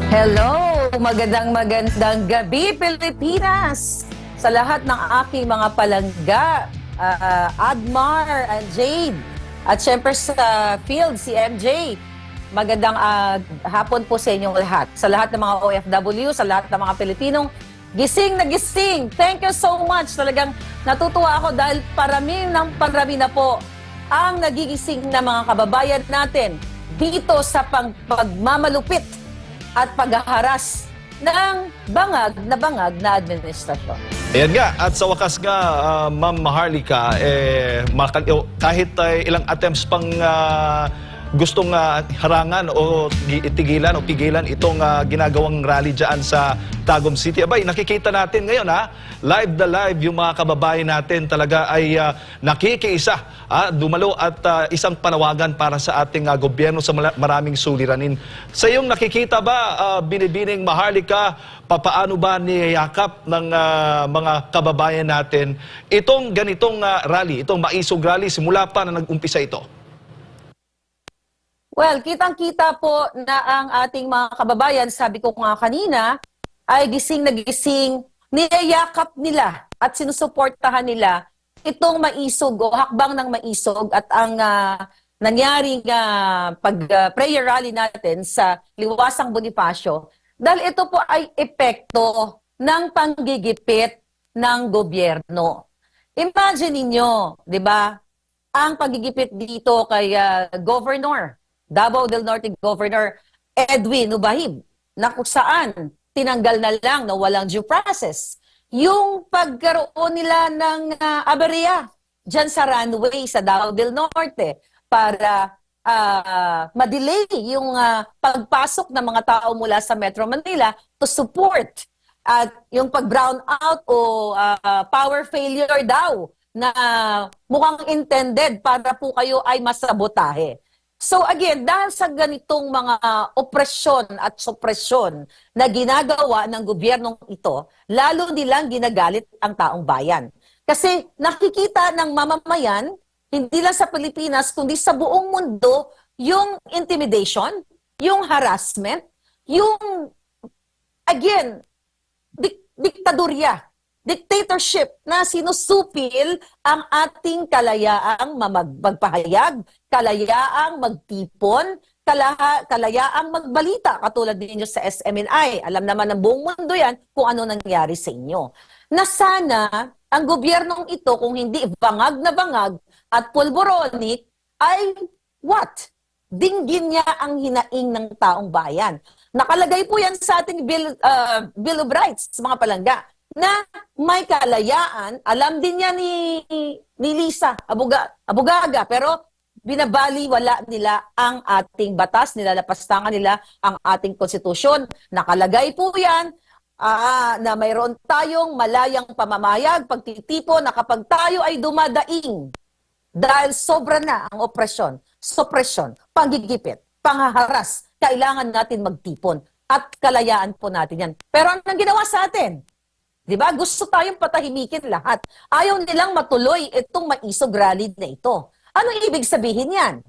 Hello! Magandang gabi, Pilipinas! Sa lahat ng aking mga palangga, Admar and Jade, at syempre sa field, si MJ. Magandang hapon po sa inyong lahat. Sa lahat ng mga OFW, sa lahat ng mga Pilipinong gising na gising. Thank you so much. Talagang natutuwa ako dahil parami na po ang nagigising na mga kababayan natin dito sa pagmamalupit at paghaharas ng bangag na administrasyon. Ayan nga, at sa wakas nga, Ma'am Maharlika, kahit ilang attempts pang gustong harangan o itigilan o pigilan itong ginagawang rally dyan sa Tagum City. Abay, nakikita natin ngayon live na live yung mga kababayan natin talaga ay nakikiisa, dumalo at isang panawagan para sa ating gobyerno sa maraming suliranin. Sa iyong nakikita ba, Binibining Maharlika, papaano ba niyayakap ng mga kababayan natin itong ganitong rally, itong maisog rally, simula pa na nag-umpisa ito? Well, kitang-kita po na ang ating mga kababayan, sabi ko nga kanina, ay gising na gising, niyayakap nila at sinusuportahan nila itong maisog o hakbang ng maisog at ang nangyaring pag-prayer rally natin sa Liwasang Bonifacio. Dahil ito po ay epekto ng panggigipit ng gobyerno. Imagine ninyo, di ba, ang paggigipit dito kay Governor, Davao del Norte Governor Edwin Ubahib, na kung saan tinanggal na lang na walang due process yung pagkaroon nila ng aberya dyan sa runway sa Davao del Norte para ma-delay yung pagpasok ng mga tao mula sa Metro Manila to support at yung pag-brown out o power failure daw na mukhang intended para po kayo ay masabotahe. So again, dahil sa ganitong mga opresyon at supresyon na ginagawa ng gobyernong ito, lalo nilang ginagalit ang taong bayan. Kasi nakikita ng mamamayan, hindi lang sa Pilipinas, kundi sa buong mundo, yung intimidation, yung harassment, yung, again, diktadorya, dictatorship na sinusupil ang ating kalayaang magpahayag, kalayaang magtipon, kalayaang magbalita, katulad ninyo sa SMNI. Alam naman ng buong mundo yan kung ano nangyari sa inyo. Na sana ang gobyernong ito, kung hindi bangag na bangag at pulboronic, ay what? Dinggin niya ang hinaing ng taong bayan. Nakalagay po yan sa ating Bill of Rights, mga palangga, na may kalayaan. Alam din niya ni Lisa, Abugaga, pero binabaliwala nila ang ating batas, nilalapastangan nila ang ating konstitusyon. Nakalagay po yan na mayroon tayong malayang pamamayag, pagtitipo na kapag tayo ay dumadaing dahil sobra na ang opresyon, suppression, panggigipit, panghaharas, kailangan natin magtipon at kalayaan po natin yan. Pero anong ginawa sa atin? Diba? Gusto tayong patahimikin lahat. Ayaw nilang matuloy itong maisog rally na ito. Ano ibig sabihin yan?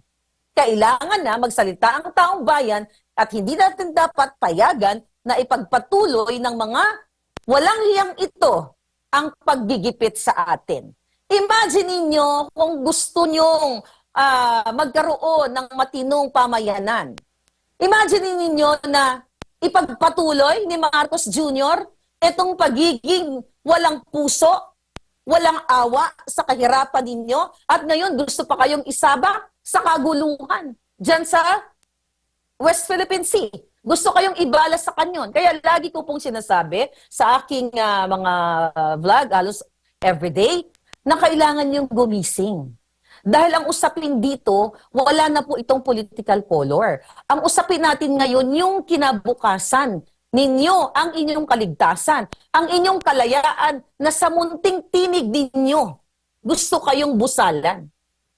Kailangan na magsalita ang taong bayan at hindi natin dapat payagan na ipagpatuloy ng mga walang hiyang ito ang paggigipit sa atin. Imagine ninyo kung gusto nyong magkaroon ng matinong pamayanan. Imagine ninyo na ipagpatuloy ni Marcos Jr. itong pagiging walang puso, walang awa sa kahirapan ninyo, at ngayon gusto pa kayong isabak sa kaguluhan dyan sa West Philippine Sea. Gusto kayong ibala sa kanyon. Kaya lagi ko pong sinasabi sa aking mga vlog, halos everyday, na kailangan yung gumising. Dahil ang usapin dito, wala na po itong political color. Ang usapin natin ngayon, yung kinabukasan ninyo, ang inyong kaligtasan, ang inyong kalayaan na sa munting tinig ninyo, gusto kayong busalan.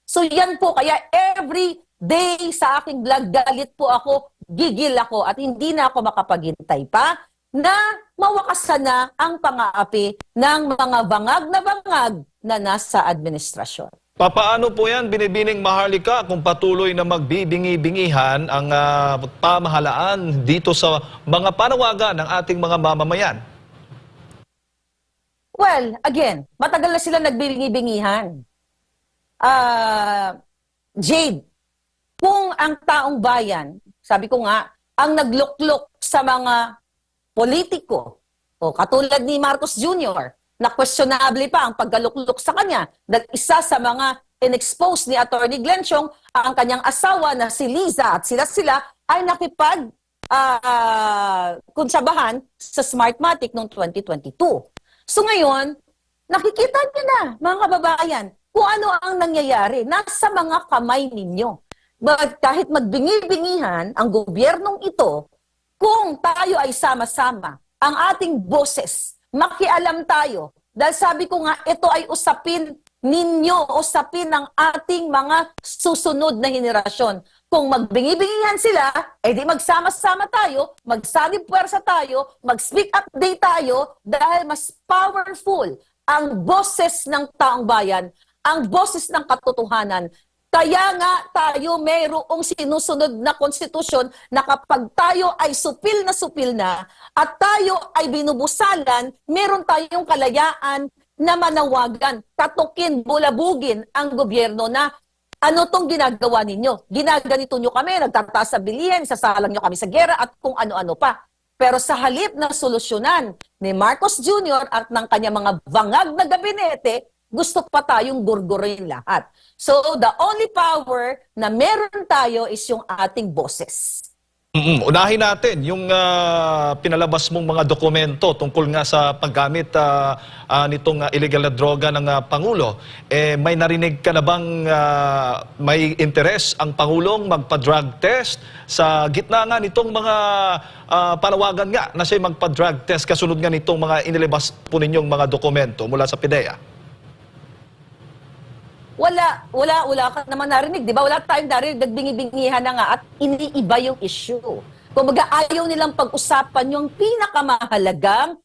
So yan po, kaya every day sa aking vlog, galit po ako, gigil ako, at hindi na ako makapaghintay pa na mawakasan na ang pang-aapi ng mga bangag na nasa administrasyon. Papaano po yan, Binibining Maharlika, kung patuloy na magbibingi-bingihan ang pamahalaan dito sa mga panawagan ng ating mga mamamayan? Well, again, matagal na sila nagbibingi-bingihan. Jade, kung ang taong bayan, sabi ko nga, ang nagluklok sa mga politiko, o katulad ni Marcos Jr., na questionable pa ang paggaluklok sa kanya, dahil isa sa mga in-expose ni Attorney Glenn Chong, ang kanyang asawa na si Liza at sila ay nakipag konsabahan sa Smartmatic noong 2022. So ngayon, nakikita niyo na, mga kababayan, kung ano ang nangyayari. Nasa mga kamay ninyo. But kahit magbingi-bingihan ang gobyernong ito, kung tayo ay sama-sama, ang ating boses, makialam tayo. Dahil sabi ko nga, ito ay usapin ninyo, usapin ng ating mga susunod na henerasyon. Kung magbingi-bingihan sila, edi magsama-sama tayo, magsanib puwersa tayo, mag-speak up day tayo, dahil mas powerful ang boses ng taong bayan, ang boses ng katotohanan. Kaya nga tayo mayroong sinusunod na konstitusyon na kapag tayo ay supil na at tayo ay binubusalan, meron tayong kalayaan na manawagan, katukin, bulabugin ang gobyerno na ano tong ginagawa ninyo. Ginaganito nyo kami, nagtataas sa bilihin, sasalang nyo kami sa gera at kung ano-ano pa. Pero sa halip na solusyonan ni Marcos Jr. at ng kanya mga bangag na gabinete, gusto pa tayong gurgurin lahat. So, the only power na meron tayo is yung ating boses. Unahin natin yung pinalabas mong mga dokumento tungkol nga sa paggamit nitong illegal na droga ng Pangulo. May narinig ka na bang may interes ang Pangulong magpa-drug test sa gitna nga nitong mga panawagan nga na siya magpa-drug test kasunod nga nitong mga inilabas po ninyong mga dokumento mula sa PIDEA? Wala ka naman narinig, di ba? Wala tayong narinig, nagbingi-bingihan na nga at iniiba yung issue. Kumbaga ayaw nilang pag-usapan yung pinakamahalagang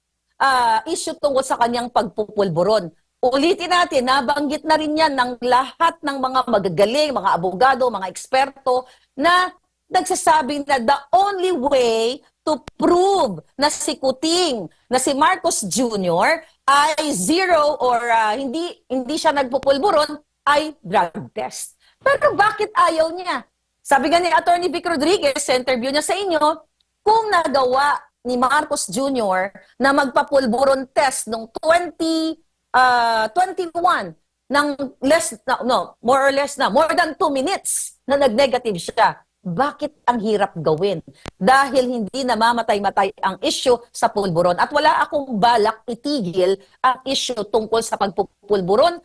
issue tungkol sa kanyang pagpupulburon. Ulitin natin, nabanggit na rin yan ng lahat ng mga magagaling, mga abogado, mga eksperto na nagsasabing na the only way to prove na si Kuting, na si Marcos Jr. ay zero or hindi siya nagpupulburon ay drug test. Pero bakit ayaw niya? Sabi nga ni Attorney Vic Rodriguez sa interview niya sa inyo, kung nagawa ni Marcos Jr. na magpapulburon test noong 2021 ng more than 2 minutes na nag-negative siya. Bakit ang hirap gawin? Dahil hindi namamatay-matay ang issue sa pulburon. At wala akong balak itigil ang issue tungkol sa pagpupulburon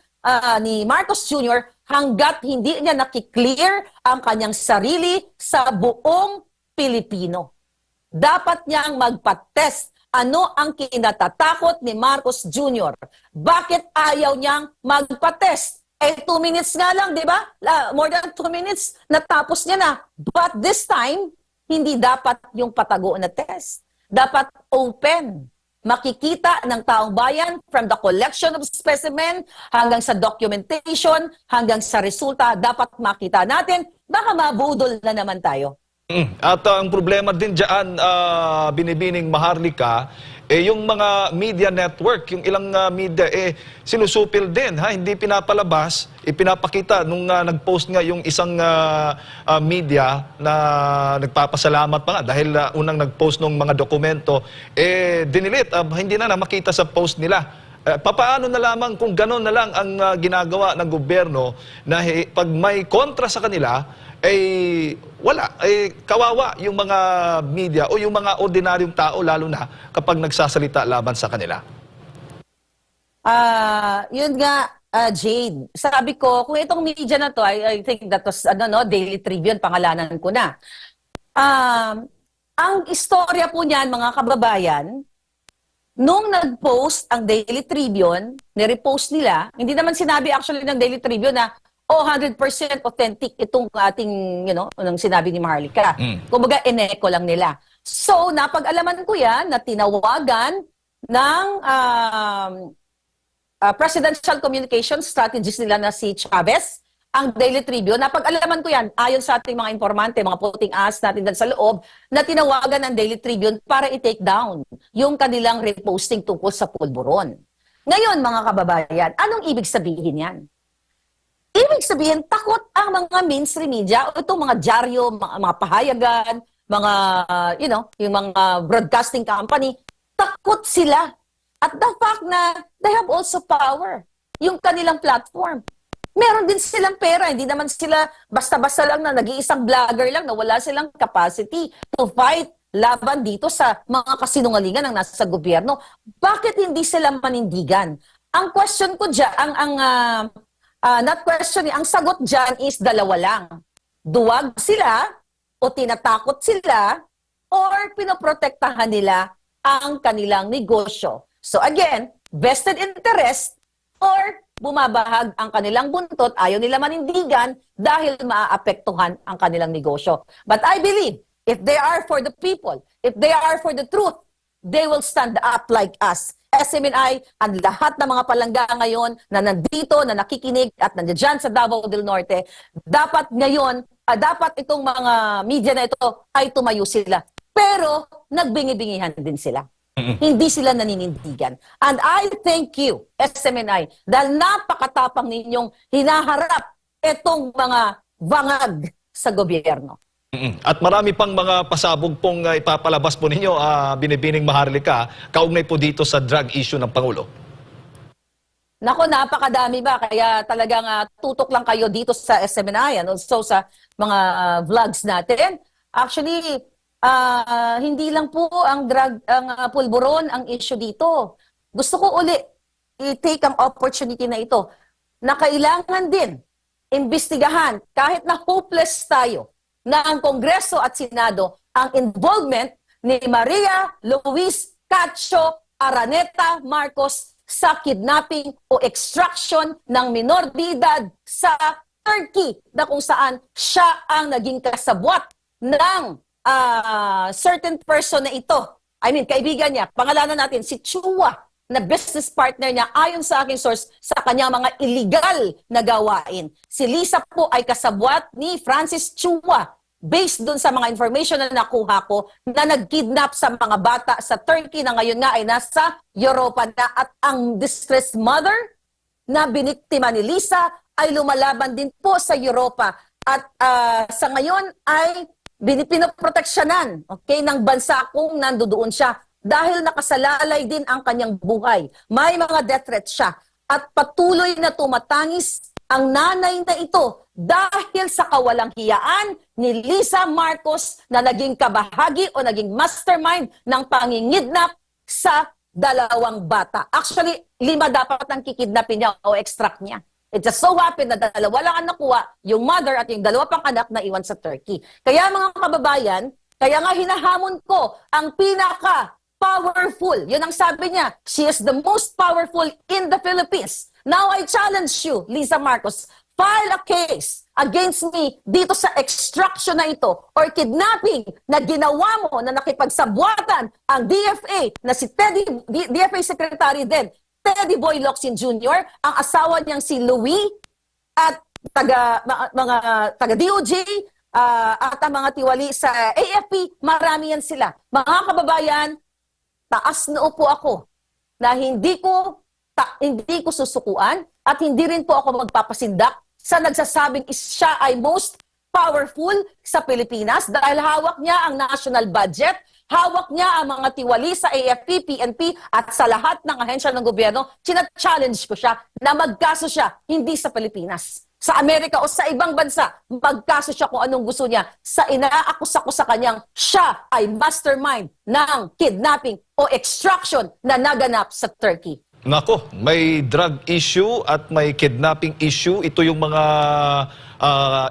ni Marcos Jr. hanggat hindi niya nakiklear ang kanyang sarili sa buong Pilipino. Dapat niyang magpa-test. Ano ang kinatatakot ni Marcos Jr.? Bakit ayaw niyang magpa-test? 2 minutes nga lang, di ba? More than 2 minutes, natapos niya na. But this time, hindi dapat yung patago na test. Dapat open. Makikita ng taong bayan from the collection of specimen hanggang sa documentation, hanggang sa resulta, dapat makita natin. Baka mabudol na naman tayo. At ang problema din dyan, Binibining Maharlika, yung mga media network, yung ilang media, sinusupil din, hindi pinapalabas, ipinapakita nung nag-post nga yung isang media na nagpapasalamat pa nga dahil unang nag-post ng mga dokumento, dinilit, hindi na makita sa post nila. Papaano na lamang kung gano'n na lang ang ginagawa ng gobyerno na pag may kontra sa kanila, wala. Kawawa yung mga media o yung mga ordinaryong tao lalo na kapag nagsasalita laban sa kanila. Yun nga, Jade. Sabi ko, kung itong media na to, I think that was Daily Tribune, pangalanan ko na. Ang istorya po niyan, mga kababayan, nung nag-post ang Daily Tribune, nirepost nila, hindi naman sinabi actually ng Daily Tribune na 100% authentic itong ating, nang sinabi ni Maharlika. Kumbaga, ineko lang nila. So, napag-alaman ko yan na tinawagan ng presidential communication strategist nila na si Chavez, ang Daily Tribune, napag-alaman ko yan, ayon sa ating mga informante, mga puting ahas natin dyan sa loob, na tinawagan ng Daily Tribune para i-take down yung kanilang reposting tungkol sa pulburon. Ngayon, mga kababayan, anong ibig sabihin yan? Ibig sabihin, takot ang mga mainstream media o itong mga dyaryo, mga pahayagan, mga, yung mga broadcasting company, takot sila. At the fact na they have also power, yung kanilang platform. Meron din silang pera, hindi naman sila basta-basta lang na nag-iisang vlogger lang na wala silang capacity to fight laban dito sa mga kasinungalingan ng nasa gobyerno. Bakit hindi sila manindigan? Ang question ko dyan, not question, ang sagot dyan is dalawa lang. Duwag sila o tinatakot sila or pinoprotektahan nila ang kanilang negosyo. So again, vested interest or bumabahag ang kanilang buntot, ayaw nila manindigan dahil maaapektuhan ang kanilang negosyo. But I believe, if they are for the people, if they are for the truth, they will stand up like us. SMNI, ang lahat ng mga palangga ngayon na nandito, na nakikinig at nandiyan sa Davao del Norte, dapat ngayon, dapat itong mga media na ito ay tumayo sila. Pero nagbingi-bingihan din sila. Hindi sila naninindigan. And I thank you, SMNI, dahil napakatapang ninyong hinaharap itong mga bangag sa gobyerno. At marami pang mga pasabog pong ipapalabas po ninyo, Binibining Maharlika, kaugnay po dito sa drug issue ng Pangulo. Nako, napakadami ba? Kaya talagang tutok lang kayo dito sa SMNI and also sa mga vlogs natin. Actually, hindi lang po ang pulburon ang issue dito. Gusto ko uli i-take ang opportunity na ito na kailangan din imbestigahan kahit na hopeless tayo na ang Kongreso at Senado ang involvement ni Maria Luis Cacho Araneta Marcos sa kidnapping o extraction ng minor de edad sa Turkey na kung saan siya ang naging kasabwat ng certain person na ito. I mean, kaibigan niya, pangalanan natin, si Chua, na business partner niya ayon sa aking source sa kanyang mga illegal na gawain. Si Lisa po ay kasabwat ni Francis Chua based dun sa mga information na nakuha ko na nag-kidnap sa mga bata sa Turkey na ngayon nga ay nasa Europa na at ang distressed mother na biniktima ni Lisa ay lumalaban din po sa Europa at sa ngayon ay pinoproteksyonan, okay, ng bansa kung nandoon siya dahil nakasalalay din ang kanyang buhay. May mga death threats siya at patuloy na tumatangis ang nanay na ito dahil sa kawalang hiyaan ni Lisa Marcos na naging kabahagi o naging mastermind ng pangingidnap sa dalawang bata. Actually, 5 dapat ang kikidnapin niya o extract niya. It just so happened na 2 lang ang nakuha, yung mother at yung 2 pang anak na iwan sa Turkey. Kaya mga kababayan, kaya nga hinahamon ko ang pinaka-powerful. Yun ang sabi niya, she is the most powerful in the Philippines. Now I challenge you, Lisa Marcos, file a case against me dito sa extraction na ito or kidnapping na ginawa mo na nakipagsabwatan ang DFA na si DFA Secretary din, Teddy Boy Locsin Jr., ang asawa niyang si Louie at mga taga-DOJ at ang mga tiwali sa AFP, marami yan sila. Mga kababayan, taas na upo ako na hindi ko susukuan at hindi rin po ako magpapasindak sa nagsasabing siya ay most powerful sa Pilipinas dahil hawak niya ang national budget, hawak niya ang mga tiwali sa AFP, PNP at sa lahat ng ahensya ng gobyerno. China-challenge ko siya na magkaso siya, hindi sa Pilipinas. Sa Amerika o sa ibang bansa, magkaso siya kung anong gusto niya sa inaakusa ko sa kanyang siya ay mastermind ng kidnapping o extraction na naganap sa Turkey. Nako, may drug issue at may kidnapping issue. Ito yung mga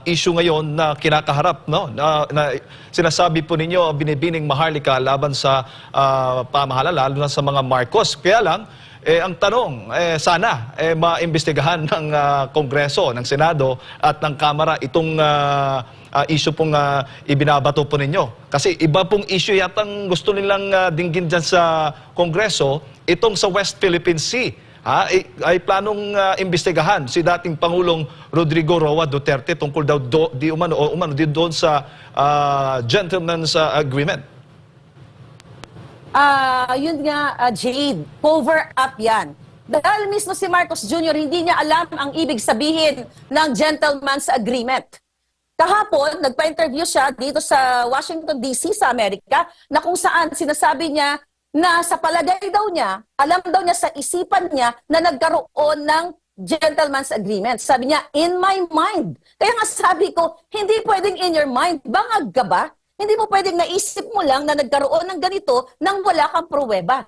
issue ngayon na kinakaharap, no? Na sinasabi po ninyo, Binibining Maharlika, laban sa pamahalaan, lalo na sa mga Marcos. Kaya lang, ang tanong, sana maimbestigahan ng Kongreso, ng Senado at ng Kamara itong issue pong ibinabato po ninyo. Kasi iba pong issue yatang gusto nilang dinggin dyan sa Kongreso, itong sa West Philippine Sea. ay planong imbestigahan si dating Pangulong Rodrigo Roa Duterte tungkol daw di umano din doon sa gentleman's agreement. Yun nga, Jade, cover up yan. Dahil mismo si Marcos Jr., hindi niya alam ang ibig sabihin ng gentleman's agreement. Kahapon, nagpa-interview siya dito sa Washington, D.C. sa Amerika, na kung saan sinasabi niya na sa palagay daw niya, alam daw niya sa isipan niya na nagkaroon ng gentleman's agreement. Sabi niya, in my mind. Kaya nga sabi ko, hindi pwedeng in your mind. Bangag ka ba? Hindi mo pwedeng naisip mo lang na nagkaroon ng ganito nang wala kang pruweba.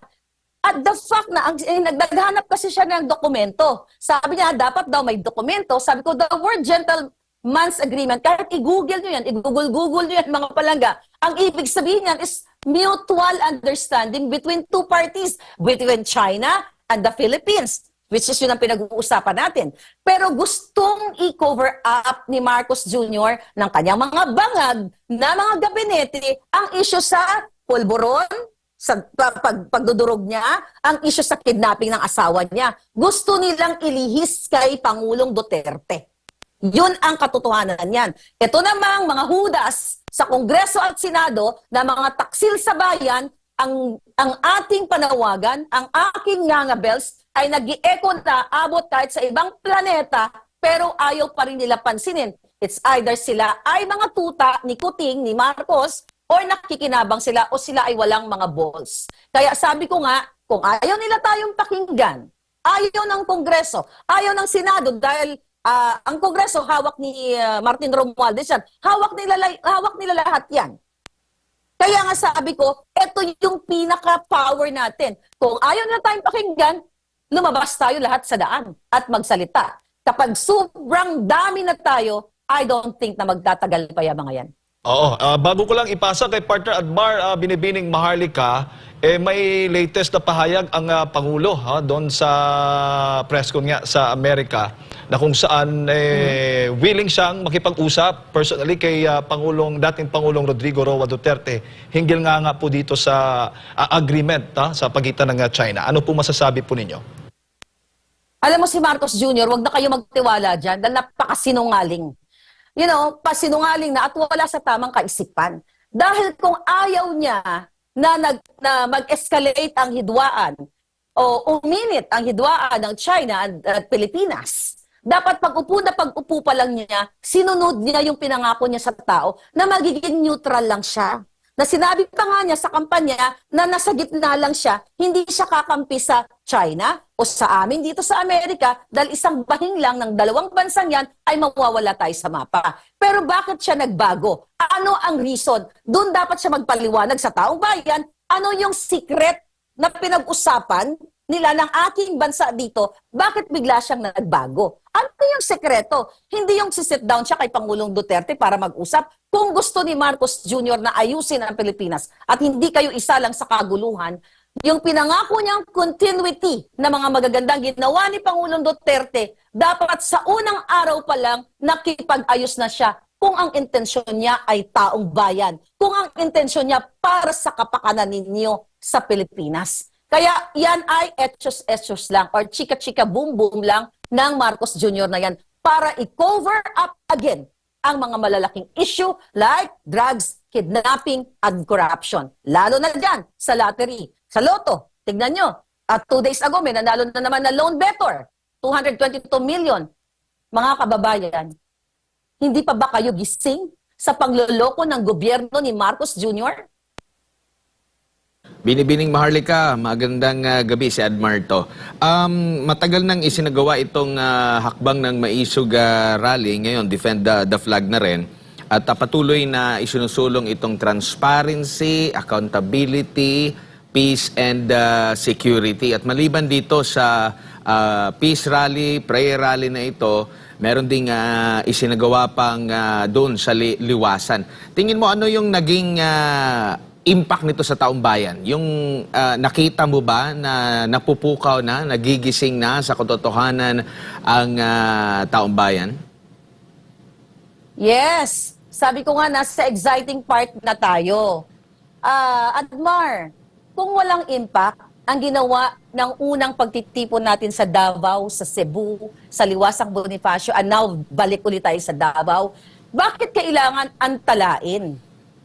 At the fact na naghanap kasi siya ng dokumento. Sabi niya, dapat daw may dokumento. Sabi ko, the word gentleman's agreement, kahit i-google nyo yan, i-google nyo yan mga palangga, ang ibig sabihin yan is mutual understanding between two parties, between China and the Philippines, which is yun ang pinag-uusapan natin. Pero gustong i-cover up ni Marcos Jr. ng kanyang mga bangag na mga gabinete ang issue sa pulburon, sa pagdudurog niya, ang issue sa kidnapping ng asawa niya. Gusto nilang ilihis kay Pangulong Duterte. Yun ang katotohanan niyan. Ito namang mga hudas sa Kongreso at Senado na mga taksil sa bayan, ang ating panawagan, ang aking ngangabels ay nag-i-echo na abot kahit sa ibang planeta, pero ayaw pa rin nila pansinin. It's either sila ay mga tuta ni Kuting, ni Marcos, or nakikinabang sila o sila ay walang mga balls. Kaya sabi ko nga, kung ayaw nila tayong pakinggan, ayaw ng Kongreso, ayaw ng Senado dahil ang Kongreso hawak ni Martin Romualdez yan, hawak nila lahat yan. Kaya nga sabi ko, ito yung pinaka-power natin. Kung ayaw nila tayong pakinggan, lumabas tayo lahat sa daan at magsalita. Kapag sobrang dami na tayo, I don't think na magtatagal pa yung mga yan. Oo, bago ko lang ipasa kay partner Admar Binibining Maharlika, may latest na pahayag ang Pangulo doon sa press con nga sa Amerika na kung saan willing siyang makipag-usap personally kay dating Pangulong Rodrigo Roa Duterte hinggil nga po dito sa agreement sa pagitan ng China. Ano po masasabi po ninyo? Alam mo si Marcos Jr., wag na kayo magtiwala dyan dahil napakasinungaling. You know, pasinungaling na at wala sa tamang kaisipan. Dahil kung ayaw niya na mag-escalate ang hidwaan o uminit ang hidwaan ng China at Pilipinas, dapat pag-upo pa lang niya, sinunod niya yung pinangako niya sa tao na magiging neutral lang siya. Na sinabi pa nga niya sa kampanya na nasa gitna lang siya, hindi siya kakampi sa China o sa amin dito sa Amerika dahil isang bahing lang ng dalawang bansang yan ay mawawala tayo sa mapa. Pero bakit siya nagbago? Ano ang reason? Doon dapat siya magpaliwanag sa taong bayan. Ano yung secret na pinag-usapan nila ng aking bansa dito? Bakit bigla siyang nagbago? Ano yung sekreto? Hindi yung sit down siya kay Pangulong Duterte para mag-usap. Kung gusto ni Marcos Jr. na ayusin ang Pilipinas at hindi kayo isa lang sa kaguluhan, yung pinangako niyang continuity na mga magagandang ginawa ni Pangulong Duterte, dapat sa unang araw pa lang nakipag-ayos na siya kung ang intensyon niya ay taong bayan, kung ang intensyon niya para sa kapakanan ninyo sa Pilipinas. Kaya yan ay etos lang or chika-chika boom-boom lang ng Marcos Jr. na yan para i-cover up again ang mga malalaking issue like drugs, kidnapping, and corruption. Lalo na dyan sa lottery, sa loto. Tignan nyo, at 2 days ago may nanalo na naman na loan better, 222 million. Mga kababayan, hindi pa ba kayo gising sa pangloloko ng gobyerno ni Marcos Jr.? Binibining Maharlika, magandang gabi si Admarto. Matagal nang isinagawa itong hakbang ng Maisog Rally, ngayon Defend the Flag na rin. At patuloy na isinusulong itong transparency, accountability, peace and security. At maliban dito sa peace rally, prayer rally na ito, meron ding isinagawa pang doon sa liwasan. Tingin mo ano yung naging impact nito sa taong bayan? Yung nakita mo ba na napupukaw na, nagigising na sa katotohanan ang taong bayan? Yes. Sabi ko nga, nasa exciting part na tayo. Admar, kung walang impact, ang ginawa ng unang pagtitipon natin sa Davao, sa Cebu, sa Liwasang Bonifacio, and now balik ulit tayo sa Davao. Bakit kailangan antalain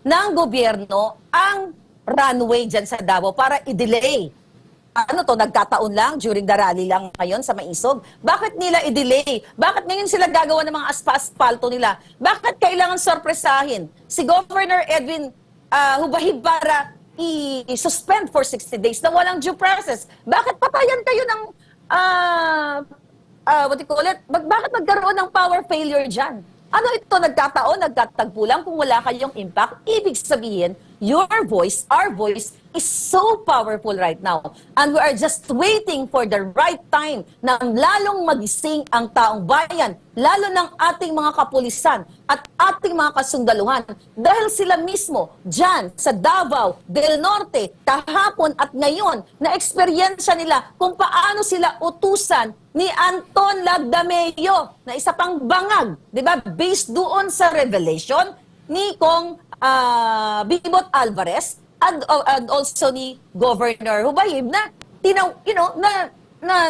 ng gobyerno ang runway dyan sa Davao para i-delay? Ano to, nagkataon lang during the rally lang ngayon sa Maisog? Bakit nila i-delay? Bakit ngayon sila gagawa ng mga aspa-aspalto nila? Bakit kailangan sorpresahin si Governor Edwin Hubahib para i-suspend for 60 days na walang due process? Bakit patayan kayo ng, what do you call it? Bakit magkaroon ng power failure dyan? Ano ito, nagkataon, nagtatagpo lang kung wala kayong impact? Ibig sabihin, your voice, our voice, is so powerful right now. And we are just waiting for the right time na lalong magising ang taong bayan, lalo ng ating mga kapulisan at ating mga kasundaluhan. Dahil sila mismo, dyan sa Davao del Norte, kahapon at ngayon, na eksperyensya nila kung paano sila utusan ni Anton Lagdameo na isa pang bangag, di ba? Based doon sa revelation ni Kong Bibot Alvarez and also ni Governor Hubahib na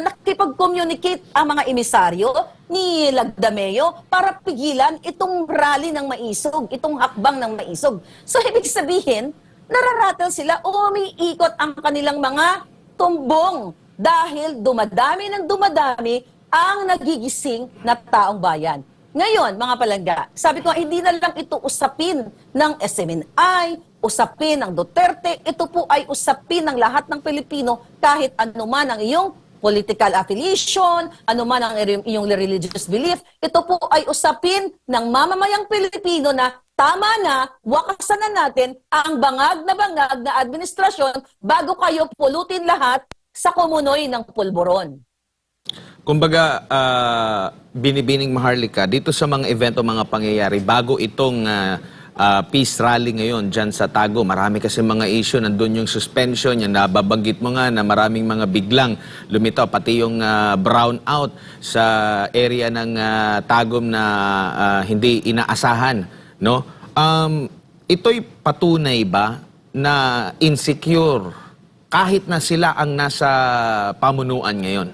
nakipag-communicate ang mga emisaryo ni Lagdameo para pigilan itong rally ng Maisog, itong hakbang ng Maisog. So ibig sabihin, nararatel sila o umiikot ang kanilang mga tumbong dahil dumadami ng dumadami ang nagigising na taong bayan. Ngayon, mga palangga, sabi ko, hindi na lang ito usapin ng SMNI, usapin ng Duterte, ito po ay usapin ng lahat ng Pilipino kahit anuman ang iyong political affiliation, anuman ang iyong religious belief, ito po ay usapin ng mamamayang Pilipino na tama na, wakasan na natin ang bangag na administrasyon bago kayo pulutin lahat sa kumunoy ng pulburon. Kumbaga, Binibining Maharlika, dito sa mga evento, mga pangyayari, bago itong peace rally ngayon dyan sa Tago, marami kasi mga issue, nandun yung suspension, yung nababanggit mo nga na maraming mga biglang lumitaw, pati yung brownout sa area ng Tagum na hindi inaasahan. No? Ito'y patunay ba na insecure kahit na sila ang nasa pamunuan ngayon?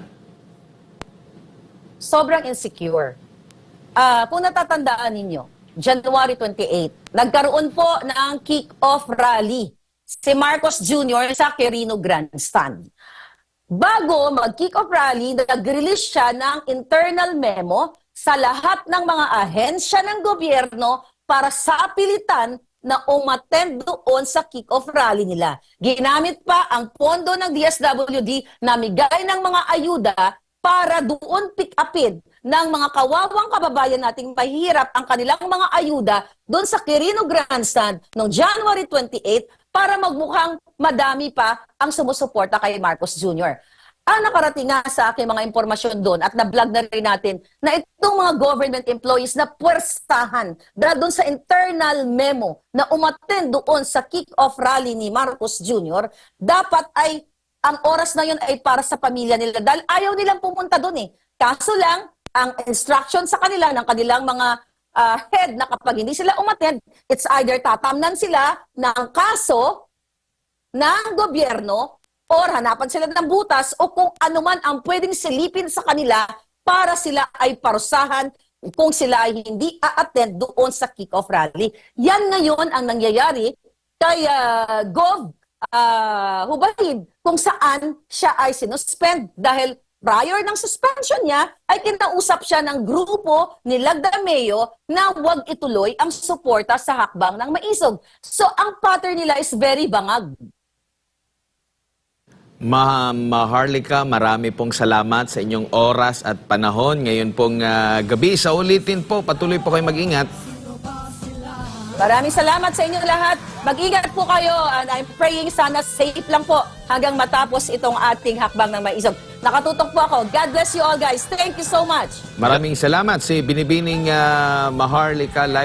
Sobrang insecure. Kung natatandaan ninyo, January 28, nagkaroon po ng kick-off rally si Marcos Jr. sa Quirino Grandstand. Bago mag-kick-off rally, nag-release siya ng internal memo sa lahat ng mga ahensya ng gobyerno para sa pilitan na umattend doon sa kick-off rally nila. Ginamit pa ang pondo ng DSWD na migay ng mga ayuda para doon pick-upin ng mga kawawang kababayan nating mahirap ang kanilang mga ayuda doon sa Quirino Grandstand noong January 28 para magmukhang madami pa ang sumusuporta kay Marcos Jr. Ang nakarating nga sa aking mga impormasyon doon at na-vlog na rin natin na itong mga government employees na puwersahan dahil doon sa internal memo na umattend doon sa kick-off rally ni Marcos Jr., dapat ay ang oras na yun ay para sa pamilya nila dahil ayaw nilang pumunta doon eh. Kaso lang, ang instruction sa kanila ng kanilang mga head na kapag hindi sila umattend, it's either tatamnan sila ng kaso ng gobyerno or hanapan sila ng butas o kung anuman ang pwedeng silipin sa kanila para sila ay parusahan kung sila ay hindi a-attend doon sa kick-off rally. Yan ngayon ang nangyayari kay Gov. Hubahib kung saan siya ay sinuspend dahil prior ng suspension niya ay kinausap siya ng grupo ni Lagdameo na huwag ituloy ang suporta sa hakbang ng Maisog. So ang pattern nila is very bangag. Maharlika, marami pong salamat sa inyong oras at panahon. Ngayon pong gabi, sa ulitin po, patuloy po kayo mag-ingat. Maraming salamat sa inyong lahat. Mag-ingat po kayo and I'm praying sana safe lang po hanggang matapos itong ating hakbang ng Maisog. Nakatutok po ako. God bless you all guys. Thank you so much. Maraming salamat si Binibining Maharlika live.